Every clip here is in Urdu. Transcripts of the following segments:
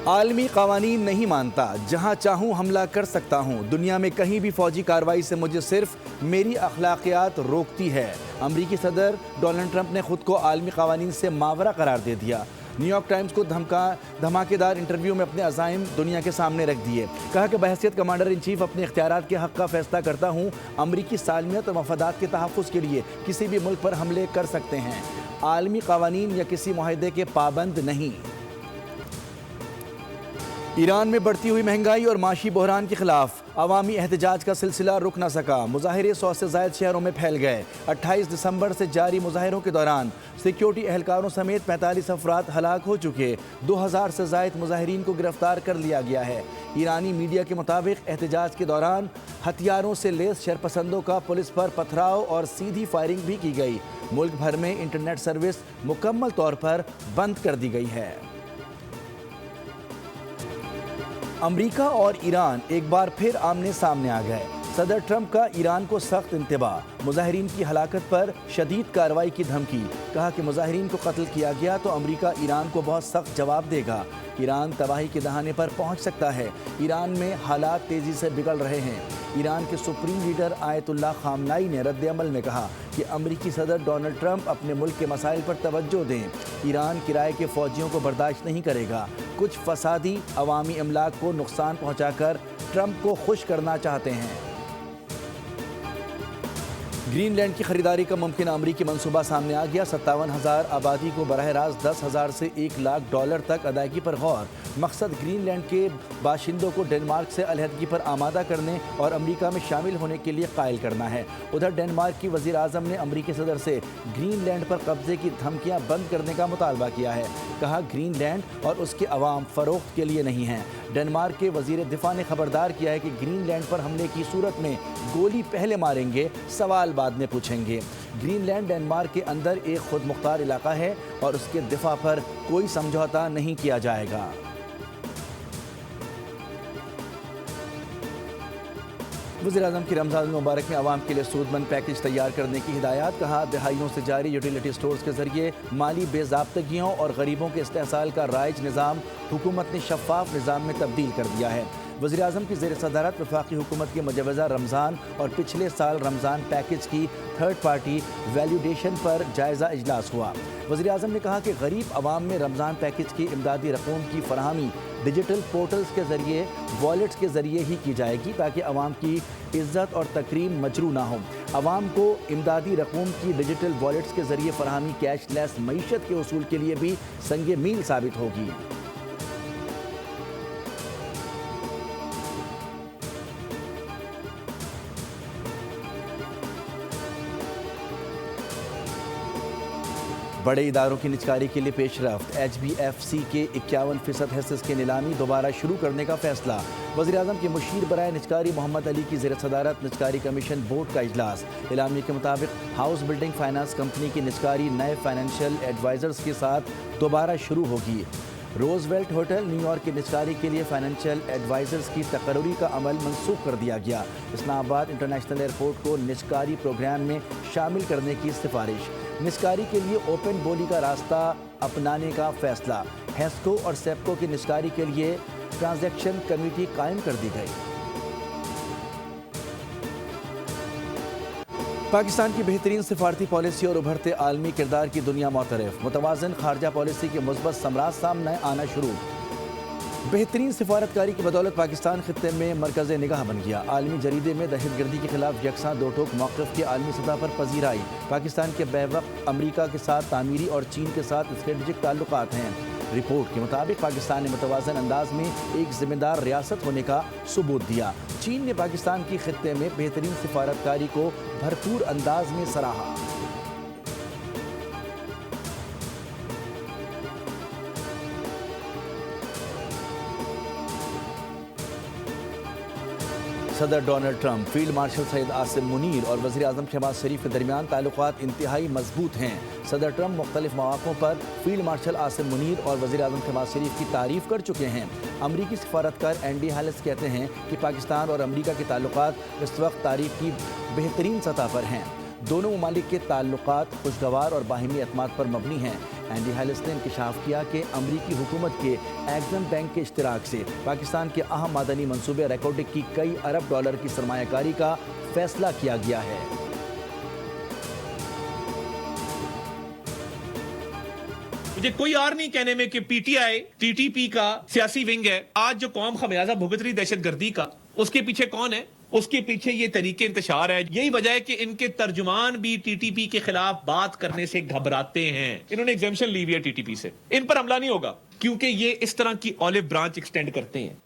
عالمی قوانین نہیں مانتا، جہاں چاہوں حملہ کر سکتا ہوں۔ دنیا میں کہیں بھی فوجی کارروائی سے مجھے صرف میری اخلاقیات روکتی ہے۔ امریکی صدر ڈونلڈ ٹرمپ نے خود کو عالمی قوانین سے ماورا قرار دے دیا۔ نیو یارک ٹائمز کو دھماکے دار انٹرویو میں اپنے عزائم دنیا کے سامنے رکھ دیے۔ کہا کہ بحیثیت کمانڈر ان چیف اپنے اختیارات کے حق کا فیصلہ کرتا ہوں۔ امریکی سالمیت اور مفادات کے تحفظ کے لیے کسی بھی ملک پر حملے کر سکتے ہیں، عالمی قوانین یا کسی معاہدے کے پابند نہیں۔ ایران میں بڑھتی ہوئی مہنگائی اور معاشی بحران کے خلاف عوامی احتجاج کا سلسلہ رک نہ سکا۔ مظاہرے 100 سے زائد شہروں میں پھیل گئے۔ 28 دسمبر سے جاری مظاہروں کے دوران سیکیورٹی اہلکاروں سمیت 45 افراد ہلاک ہو چکے۔ 2000 سے زائد مظاہرین کو گرفتار کر لیا گیا ہے۔ ایرانی میڈیا کے مطابق احتجاج کے دوران ہتھیاروں سے لیس شرپسندوں کا پولیس پر پتھراؤ اور سیدھی فائرنگ بھی کی گئی۔ ملک بھر میں انٹرنیٹ سروس مکمل طور پر بند کر دی گئی ہے۔ امریکہ اور ایران ایک بار پھر آمنے سامنے آ گئے۔ صدر ٹرمپ کا ایران کو سخت انتباہ، مظاہرین کی ہلاکت پر شدید کارروائی کی دھمکی۔ کہا کہ مظاہرین کو قتل کیا گیا تو امریکہ ایران کو بہت سخت جواب دے گا۔ ایران تباہی کے دہانے پر پہنچ سکتا ہے۔ ایران میں حالات تیزی سے بگڑ رہے ہیں۔ ایران کے سپریم لیڈر آیت اللہ خامنائی نے رد عمل میں کہا کہ امریکی صدر ڈونلڈ ٹرمپ اپنے ملک کے مسائل پر توجہ دیں۔ ایران کرائے کے فوجیوں کو برداشت نہیں کرے گا۔ کچھ فسادی عوامی املاک کو نقصان پہنچا کر ٹرمپ کو خوش کرنا چاہتے ہیں۔ گرین لینڈ کی خریداری کا ممکنہ امریکی منصوبہ سامنے آ گیا۔ 57,000 آبادی کو براہ راست $10,000 سے $1 لاکھ تک ادائیگی پر غور۔ مقصد گرین لینڈ کے باشندوں کو ڈنمارک سے علیحدگی پر آمادہ کرنے اور امریکہ میں شامل ہونے کے لیے قائل کرنا ہے۔ ادھر ڈنمارک کی وزیر اعظم نے امریکی صدر سے گرین لینڈ پر قبضے کی دھمکیاں بند کرنے کا مطالبہ کیا ہے۔ کہا گرین لینڈ اور اس کے عوام فروخت کے لیے نہیں ہیں۔ ڈنمارک کے وزیر دفاع نے خبردار کیا ہے کہ گرین لینڈ پر حملے کی صورت میں گولی پہلے ماریں گے، سوال بعد میں پوچھیں گے۔ گرین لینڈ ڈنمارک کے اندر ایک خود مختار علاقہ ہے اور اس کے دفاع پر کوئی سمجھوتا نہیں کیا جائے گا۔ وزیر اعظم کی رمضان المبارک میں عوام کے لیے سود مند پیکج تیار کرنے کی ہدایات۔ کہا دہائیوں سے جاری یوٹیلیٹی سٹورز کے ذریعے مالی بے ضابطگیوں اور غریبوں کے استحصال کا رائج نظام حکومت نے شفاف نظام میں تبدیل کر دیا ہے۔ وزیر اعظم کی زیر صدارت وفاقی حکومت کے مجوزہ رمضان اور پچھلے سال رمضان پیکج کی تھرڈ پارٹی ویلیوڈیشن پر جائزہ اجلاس ہوا۔ وزیر اعظم نے کہا کہ غریب عوام میں رمضان پیکج کی امدادی رقوم کی فراہمی ڈیجیٹل پورٹلز کے ذریعے والیٹس کے ذریعے ہی کی جائے گی تاکہ عوام کی عزت اور تکریم مجروح نہ ہو۔ عوام کو امدادی رقوم کی ڈیجیٹل والیٹس کے ذریعے فراہمی کیش لیس معیشت کے اصول کے لیے بھی سنگ میل ثابت ہوگی۔ بڑے اداروں کی نجکاری کے لیے پیش رفت۔ HBFC کے 51% حصص کی نیلامی دوبارہ شروع کرنے کا فیصلہ۔ وزیر اعظم کے مشیر برائے نجکاری محمد علی کی زیر صدارت نجکاری کمیشن بورڈ کا اجلاس۔ اعلامیے کے مطابق ہاؤس بلڈنگ فائنانس کمپنی کی نجکاری نئے فائنینشیل ایڈوائزرز کے ساتھ دوبارہ شروع ہوگی۔ روز ویلٹ ہوٹل نیو یارک کی نجکاری کے لیے فائنینشیل ایڈوائزرز کی تقرری کا عمل منسوخ کر دیا گیا۔ اسلام آباد انٹرنیشنل ایئرپورٹ کو نجکاری پروگرام میں شامل کرنے کی سفارش۔ نجکاری کے لیے اوپن بولی کا راستہ اپنانے کا فیصلہ۔ ہیسکو اور سیپکو کی نجکاری کے لیے ٹرانزیکشن کمیٹی قائم کر دی گئی۔ پاکستان کی بہترین سفارتی پالیسی اور ابھرتے عالمی کردار کی دنیا معترف۔ متوازن خارجہ پالیسی کے مثبت ثمرات سامنے آنا شروع۔ بہترین سفارتکاری کی بدولت پاکستان خطے میں مرکز نگاہ بن گیا۔ عالمی جریدے میں دہشت گردی کے خلاف یکساں دو ٹوک موقف کی عالمی سطح پر پذیرائی۔ پاکستان کے بیوقت امریکہ کے ساتھ تعمیری اور چین کے ساتھ اسٹریٹجک تعلقات ہیں۔ رپورٹ کے مطابق پاکستان نے متوازن انداز میں ایک ذمہ دار ریاست ہونے کا ثبوت دیا۔ چین نے پاکستان کی خطے میں بہترین سفارتکاری کو بھرپور انداز میں سراہا۔ صدر Donald Trump, field marshal Syed Asim Munir اور وزیر اعظم شہباز شریف کے درمیان تعلقات انتہائی مضبوط ہیں۔ صدر ٹرمپ مختلف مواقعوں پر فیلڈ مارشل عاصم منیر اور وزیر اعظم شہباز شریف کی تعریف کر چکے ہیں۔ امریکی سفارتکار اینڈی ہیلس کہتے ہیں کہ پاکستان اور امریکہ کے تعلقات اس وقت تاریخ کی بہترین سطح پر ہیں۔ دونوں ممالک کے تعلقات خوشگوار اور باہمی اعتماد پر مبنی ہیں۔ اینڈی ہیلس نے انکشاف کیا کہ امریکی حکومت کے ایگزم بینک کے اشتراک سے پاکستان کے اہم معدنی منصوبے ریکارڈنگ کی کئی ارب ڈالر کی سرمایہ کاری کا فیصلہ کیا گیا ہے۔ مجھے کوئی اور نہیں کہنے میں کہ P T I T T P کا سیاسی ونگ ہے۔ آج جو قوم خمیازہ بھگت رہی دہشت گردی کا، اس کے پیچھے کون ہے؟ اس کے پیچھے یہ طریقے انتشار ہے۔ یہی وجہ ہے کہ ان کے ترجمان بھی ٹی ٹی پی کے خلاف بات کرنے سے گھبراتے ہیں۔ انہوں نے ایگزیمشن لی ہوئی ہے ٹی ٹی پی سے، ان پر حملہ نہیں ہوگا کیونکہ یہ اس طرح کی اولیو برانچ ایکسٹینڈ کرتے ہیں۔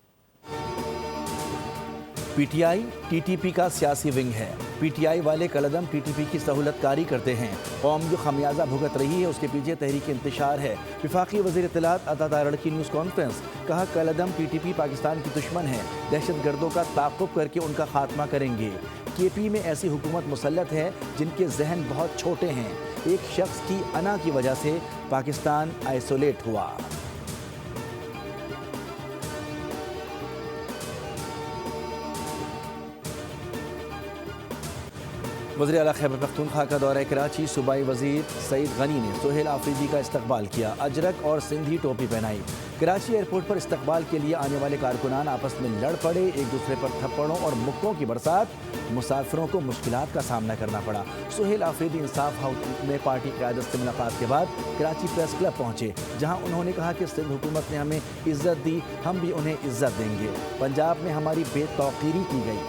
P T I T T P کا سیاسی ونگ ہے۔ پی ٹی آئی والے کالعدم ٹی ٹی پی کی سہولت کاری کرتے ہیں۔ قوم جو خمیازہ بھگت رہی ہے اس کے پیچھے تحریک انتشار ہے۔ وفاقی وزیر اطلاعات عطا رڑکی نیوز کانفرنس، کہا کالعدم ٹی ٹی پی پاکستان کی دشمن ہے، دہشت گردوں کا تعاقب کر کے ان کا خاتمہ کریں گے۔ کے پی میں ایسی حکومت مسلط ہے جن کے ذہن بہت چھوٹے ہیں۔ ایک شخص کی انا کی وجہ سے پاکستان آئسولیٹ ہوا۔ وزیر اعلیٰ خیبر پختونخوا کا دورہ کراچی، صوبائی وزیر سعید غنی نے سہیل آفریدی کا استقبال کیا، اجرک اور سندھی ٹوپی پہنائی۔ کراچی ایئرپورٹ پر استقبال کے لیے آنے والے کارکنان آپس میں لڑ پڑے، ایک دوسرے پر تھپڑوں اور مکوں کی برسات، مسافروں کو مشکلات کا سامنا کرنا پڑا۔ سہیل آفریدی انصاف ہاؤس میں پارٹی قیادت سے ملاقات کے بعد کراچی پریس کلب پہنچے، جہاں انہوں نے کہا کہ سندھ حکومت نے ہمیں عزت دی، ہم بھی انہیں عزت دیں گے۔ پنجاب میں ہماری بے توقیری کی گئی۔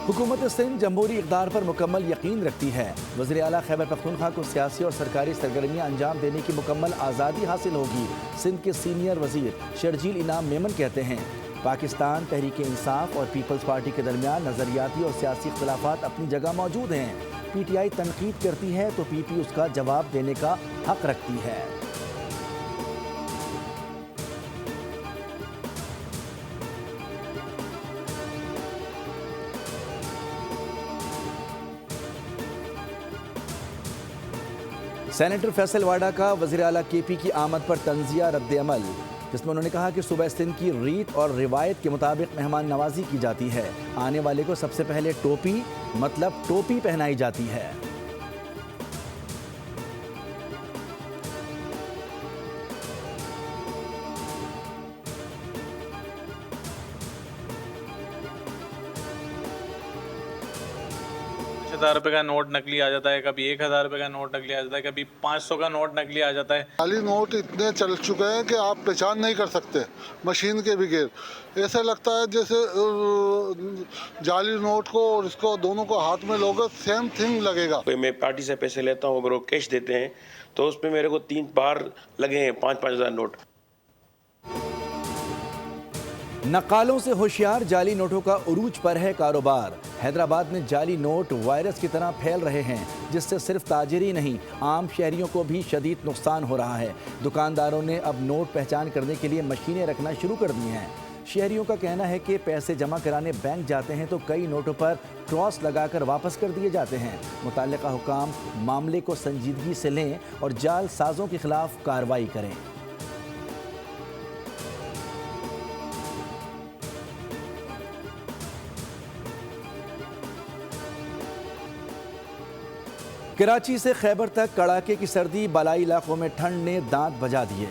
حکومت سندھ جمہوری اقدار پر مکمل یقین رکھتی ہے۔ وزیر اعلیٰ خیبر پختونخوا کو سیاسی اور سرکاری سرگرمیاں انجام دینے کی مکمل آزادی حاصل ہوگی۔ سندھ کے سینئر وزیر شرجیل انعام میمن کہتے ہیں پاکستان تحریک انصاف اور پیپلز پارٹی کے درمیان نظریاتی اور سیاسی اختلافات اپنی جگہ موجود ہیں۔ پی ٹی آئی تنقید کرتی ہے تو پی پی اس کا جواب دینے کا حق رکھتی ہے۔ سینیٹر فیصل واڈا کا وزیر اعلیٰ کے پی کی آمد پر تنزیہ رد عمل، جس میں انہوں نے کہا کہ صوبہ سندھ کی ریت اور روایت کے مطابق مہمان نوازی کی جاتی ہے۔ آنے والے کو سب سے پہلے ٹوپی مطلب ٹوپی پہنائی جاتی ہے۔ ₹1000 کا نوٹ نکلی آ جاتا ہے، کبھی ₹1000 کا نوٹ نکلی آ جاتا ہے، کبھی 500 کا نوٹ نکلی آ جاتا ہے۔ جعلی نوٹ اتنے چل چکے ہیں کہ آپ پہچان نہیں کر سکتے مشین کے بغیر۔ ایسا لگتا ہے جیسے جعلی نوٹ کو اور اس کو دونوں کو ہاتھ میں لوگے سیم تھنگ لگے گا۔ میں پارٹی سے پیسے لیتا ہوں، اگر وہ کیش دیتے ہیں تو اس پہ میرے کو 3 بار لگے ہیں 5-5 ہزار نوٹ۔ نقالوں سے ہوشیار، جعلی نوٹوں کا عروج پر ہے کاروبار۔ حیدرآباد میں جعلی نوٹ وائرس کی طرح پھیل رہے ہیں، جس سے صرف تاجر ہی نہیں، عام شہریوں کو بھی شدید نقصان ہو رہا ہے۔ دکانداروں نے اب نوٹ پہچان کرنے کے لیے مشینیں رکھنا شروع کر دی ہیں۔ شہریوں کا کہنا ہے کہ پیسے جمع کرانے بینک جاتے ہیں تو کئی نوٹوں پر کراس لگا کر واپس کر دیے جاتے ہیں۔ متعلقہ حکام معاملے کو سنجیدگی سے لیں اور جعل سازوں کے خلاف کارروائی کریں۔ کراچی سے خیبر تک کڑاکے کی سردی، بالائی علاقوں میں ٹھنڈ نے دانت بجا دیے۔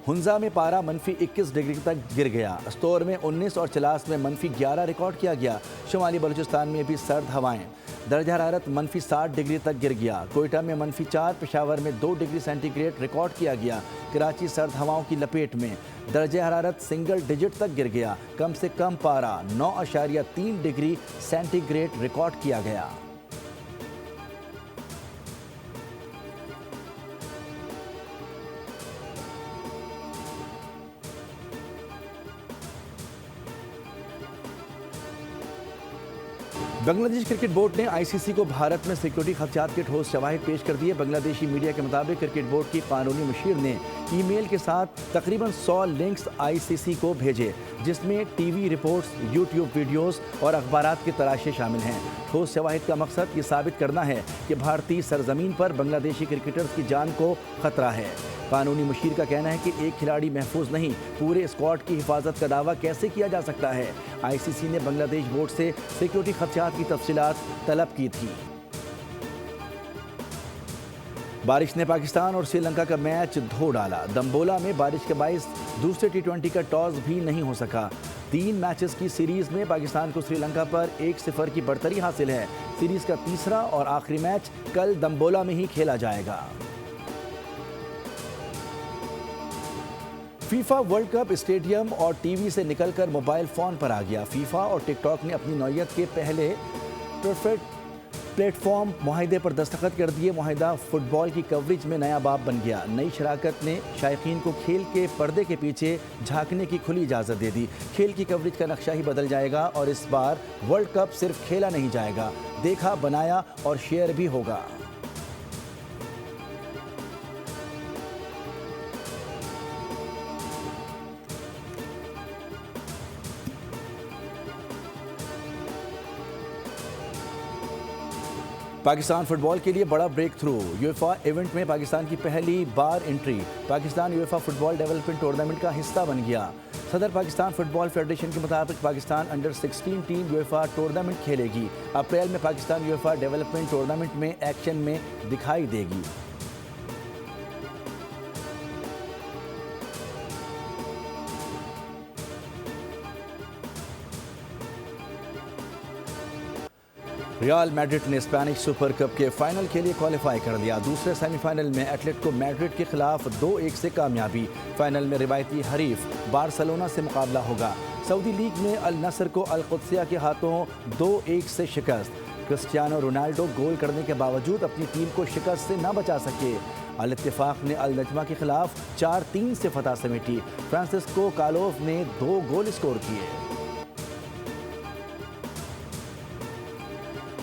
ہنزا میں پارہ -21 ڈگری تک گر گیا، استور میں 19 اور چلاس میں -11 ریکارڈ کیا گیا۔ شمالی بلوچستان میں بھی سرد ہوائیں، درجہ حرارت -60 ڈگری تک گر گیا۔ کوئٹہ میں -4، پشاور میں 2 ڈگری سینٹی گریڈ ریکارڈ کیا گیا۔ کراچی سرد ہواؤں کی لپیٹ میں، درجہ حرارت سنگل ڈیجٹ تک گر گیا۔ کم سے کم پارہ 9.3 ڈگری سینٹی گریڈ ریکارڈ کیا گیا۔ بنگلہ دیش کرکٹ بورڈ نے آئی سی سی کو بھارت میں سیکورٹی خدشات کے ٹھوس شواہد پیش کر دیے۔ بنگلہ دیشی میڈیا کے مطابق کرکٹ بورڈ کی قانونی مشیر نے ای میل کے ساتھ تقریباً 100 لنکس آئی سی سی کو بھیجے، جس میں T V reports, YouTube videos اور اخبارات کے تراشے شامل ہیں۔ ٹھوس شواہد کا مقصد یہ ثابت کرنا ہے کہ بھارتی سرزمین پر بنگلہ دیشی کرکٹرز کی جان کو خطرہ ہے۔ قانونی مشیر کا کہنا ہے کہ ایک کھلاڑی محفوظ نہیں، پورے اسکواڈ کی حفاظت کا دعویٰ کیسے کیا جا سکتا ہے؟ آئی سی سی نے بنگلہ دیش بورڈ سے سیکیورٹی خدشات کی تفصیلات طلب کی تھی۔ بارش نے پاکستان اور سری لنکا کا میچ دھو ڈالا۔ دمبولا میں بارش کے باعث دوسرے ٹی20 کا ٹاس بھی نہیں ہو سکا۔ 3 میچز کی سیریز میں پاکستان کو سری لنکا پر 1-0 کی برتری حاصل ہے۔ سیریز کا تیسرا اور آخری میچ کل دمبولا میں ہی کھیلا جائے گا۔ فیفا ورلڈ کپ اسٹیڈیم اور ٹی وی سے نکل کر موبائل فون پر آ گیا۔ فیفا اور ٹک ٹاک نے اپنی نوعیت کے پہلے پلیٹ فارم معاہدے پر دستخط کر دیے۔ معاہدہ فٹ بال کی کوریج میں نیا باب بن گیا۔ نئی شراکت نے شائقین کو کھیل کے پردے کے پیچھے جھانکنے کی کھلی اجازت دے دی۔ کھیل کی کوریج کا نقشہ ہی بدل جائے گا اور اس بار ورلڈ کپ صرف کھیلا نہیں جائے گا، دیکھا، بنایا اور شیئر بھی ہوگا۔ پاکستان فٹ بال کے لیے بڑا بریک تھرو۔ یوفا ایونٹ میں پاکستان کی پہلی بار انٹری۔ پاکستان یوفا فٹ بال ڈیولپمنٹ ٹورنامنٹ کا حصہ بن گیا۔ صدر پاکستان فٹ بال فیڈریشن کے مطابق پاکستان انڈر 16 ٹیم یوفا ٹورنامنٹ کھیلے گی۔ اپریل میں پاکستان یوفا ڈیولپمنٹ ٹورنامنٹ میں ایکشن میں دکھائی دے گی۔ ریال میڈرڈ نے اسپینش سپر کپ کے فائنل کے لیے کوالیفائی کر لیا۔ دوسرے سیمی فائنل میں ایٹلیٹیکو میڈرڈ کے خلاف 2-1 سے کامیابی۔ فائنل میں روایتی حریف بارسلونا سے مقابلہ ہوگا۔ سعودی لیگ میں النصر کو القدسیہ کے ہاتھوں 2-1 سے شکست۔ کرسٹیانو رونالڈو گول کرنے کے باوجود اپنی ٹیم کو شکست سے نہ بچا سکے۔ الاتفاق نے النجمہ کے خلاف 4-3 سے فتح سمیٹی۔ فرانسسکو کالوف نے 2 گول اسکور کیے۔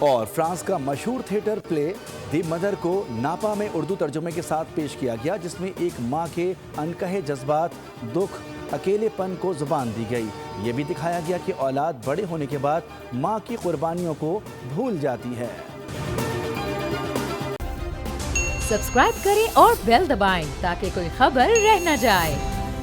اور فرانس کا مشہور تھیٹر پلے دی مدر کو ناپا میں اردو ترجمے کے ساتھ پیش کیا گیا، جس میں ایک ماں کے انکہے جذبات، دکھ، اکیلے پن کو زبان دی گئی۔ یہ بھی دکھایا گیا کہ اولاد بڑے ہونے کے بعد ماں کی قربانیوں کو بھول جاتی ہے۔ سبسکرائب کریں اور بیل دبائیں تاکہ کوئی خبر رہ نہ جائے۔